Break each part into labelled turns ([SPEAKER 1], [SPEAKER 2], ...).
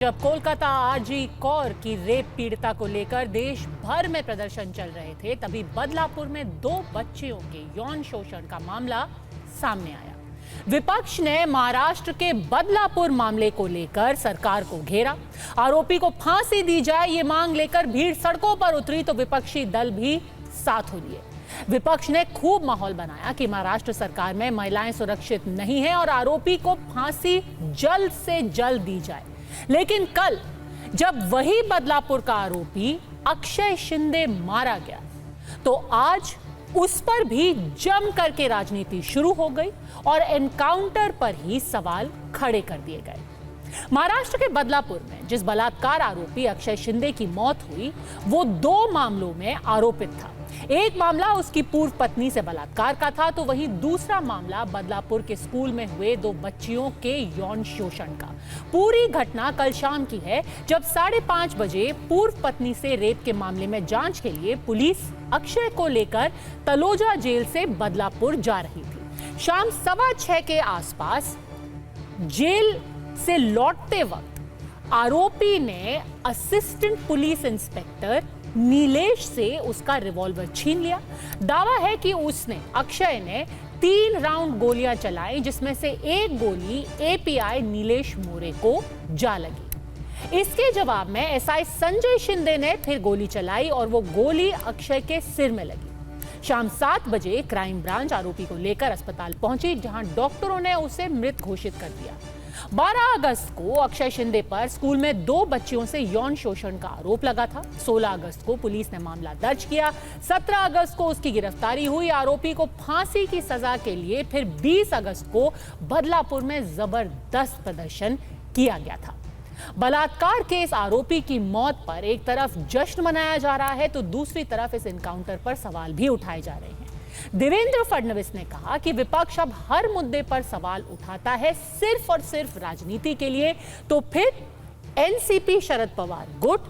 [SPEAKER 1] जब कोलकाता आरजी कौर की रेप पीड़िता को लेकर देश भर में प्रदर्शन चल रहे थे, तभी बदलापुर में 2 बच्चियों के यौन शोषण का मामला सामने आया। विपक्ष ने महाराष्ट्र के बदलापुर मामले को लेकर सरकार को घेरा। आरोपी को फांसी दी जाए ये मांग लेकर भीड़ सड़कों पर उतरी तो विपक्षी दल भी साथ हो लिए। विपक्ष ने खूब माहौल बनाया कि महाराष्ट्र सरकार में महिलाएं सुरक्षित नहीं है और आरोपी को फांसी जल्द से जल्द दी जाए। लेकिन कल जब वही बदलापुर का आरोपी अक्षय शिंदे मारा गया तो आज उस पर भी जम करके राजनीति शुरू हो गई और एनकाउंटर पर ही सवाल खड़े कर दिए गए। महाराष्ट्र के बदलापुर में जिस बलात्कार आरोपी अक्षय शिंदे की मौत हुई वो 2 मामलों में आरोपित था। एक मामला उसकी पूर्व पत्नी से बलात्कार का था तो वहीं दूसरा मामला बदलापुर के स्कूल में हुए 2 बच्चियों के यौन शोषण का। पूरी घटना कल शाम की है जब 5:30 बजे पूर्व पत्नी से रेप के मामले में जांच के लिए पुलिस अक्षय को लेकर तलोजा जेल से बदलापुर जा रही थी। शाम 6:15 के आसपास जेल से लौटते वक्त आरोपी ने असिस्टेंट पुलिस इंस्पेक्टर नीलेश से उसका रिवॉल्वर छीन लिया। दावा है कि अक्षय ने 3 राउंड गोलियां चलाई जिसमें से एक गोली एपीआई नीलेश मोरे को जा लगी। इसके जवाब में एसआई संजय शिंदे ने फिर गोली चलाई और वो गोली अक्षय के सिर में लगी। शाम 7 बजे क्राइम ब्रांच आरोपी को लेकर अस्पताल पहुंची जहां डॉक्टरों ने उसे मृत घोषित कर दिया। 12 अगस्त को अक्षय शिंदे पर स्कूल में 2 बच्चियों से यौन शोषण का आरोप लगा था। 16 अगस्त को पुलिस ने मामला दर्ज किया। 17 अगस्त को उसकी गिरफ्तारी हुई। आरोपी को फांसी की सजा के लिए फिर 20 अगस्त को बदलापुर में जबरदस्त प्रदर्शन किया गया था। बलात्कार के इस आरोपी की मौत पर एक तरफ जश्न मनाया जा रहा है तो दूसरी तरफ इस एनकाउंटर पर सवाल भी उठाए जा रहे हैं। देवेंद्र फडणवीस ने कहा कि विपक्ष अब हर मुद्दे पर सवाल उठाता है सिर्फ और सिर्फ राजनीति के लिए, तो फिर एनसीपी शरद पवार गुट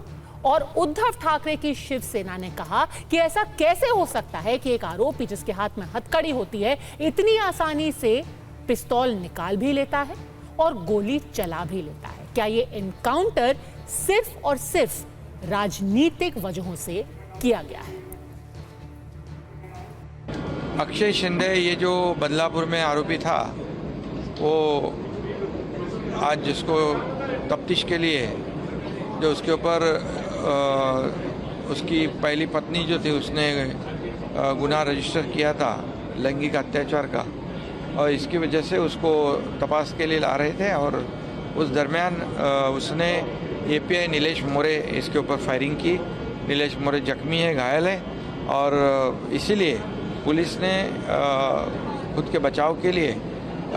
[SPEAKER 1] और उद्धव ठाकरे की शिवसेना ने कहा कि ऐसा कैसे हो सकता है कि एक आरोपी जिसके हाथ में हथकड़ी होती है इतनी आसानी से पिस्तौल निकाल भी लेता है और गोली चला भी लेता है। क्या ये एनकाउंटर सिर्फ और सिर्फ राजनीतिक वजहों से किया गया है?
[SPEAKER 2] अक्षय शिंदे ये जो बदलापुर में आरोपी था वो आज जिसको तफ्तीश के लिए जो उसके ऊपर उसकी पहली पत्नी जो थी उसने गुनाह रजिस्टर किया था लैंगिक अत्याचार का और इसकी वजह से उसको तपास के लिए ला रहे थे और उस दरमियान उसने एपीआई नीलेश मोरे इसके ऊपर फायरिंग की। नीलेश मोरे जख्मी है, घायल है और इसीलिए पुलिस ने खुद के बचाव के लिए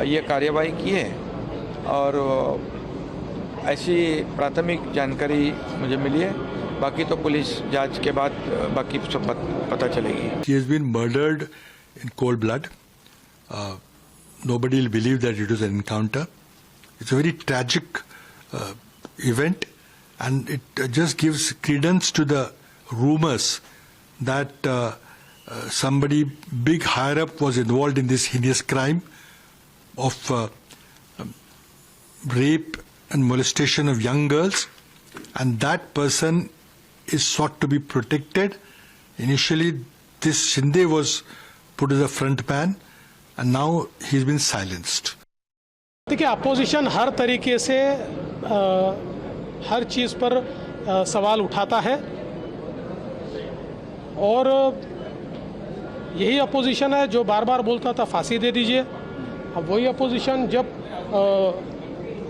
[SPEAKER 2] ये कार्यवाही की है और ऐसी प्राथमिक जानकारी मुझे मिली है। बाकी तो पुलिस जांच के बाद बाकी सब पता चलेगी।
[SPEAKER 3] He has been murdered in cold blood. Nobody will believe that it was an encounter. It's a very tragic event and it just gives credence to the rumors that somebody big higher up was involved in this heinous crime of rape and molestation of young girls, and that person is sought to be protected. Initially this Shinde was put as a front man and now he's been silenced.
[SPEAKER 4] देखिए, opposition हर तरीके से हर चीज़ पर सवाल उठाता है और यही opposition है जो बार बार बोलता था फांसी दे दीजिए। अब वही अपोजिशन जब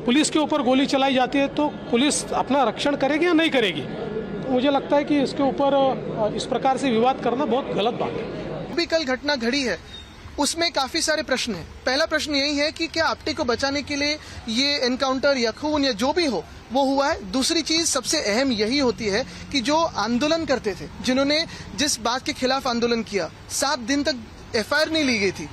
[SPEAKER 4] पुलिस के ऊपर गोली चलाई जाती है तो पुलिस अपना रक्षण करेगी या नहीं करेगी। तो मुझे लगता है कि इसके ऊपर इस प्रकार से विवाद करना बहुत गलत बात है।
[SPEAKER 5] अभी कल घटना घड़ी है उसमें काफी सारे प्रश्न हैं। पहला प्रश्न यही है कि क्या आपटे को बचाने के लिए ये एनकाउंटर या खून या जो भी हो वो हुआ है। दूसरी चीज सबसे अहम यही होती है कि जो आंदोलन करते थे, जिन्होंने जिस बात के खिलाफ आंदोलन किया, 7 दिन तक एफआईआर नहीं ली गई थी,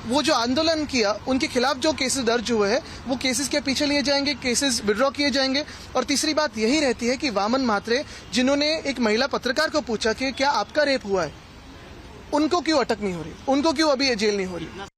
[SPEAKER 5] वो जो आंदोलन किया उनके खिलाफ जो केसेस दर्ज हुए हैं वो केसेस के पीछे लिए जाएंगे, केसेस विड्रॉ किए जाएंगे। और तीसरी बात यही रहती है कि वामन म्हात्रे जिन्होंने एक महिला पत्रकार को पूछा कि क्या आपका रेप हुआ है, उनको क्यों अटक नहीं हो रही, उनको क्यों अभी जेल नहीं हो रही।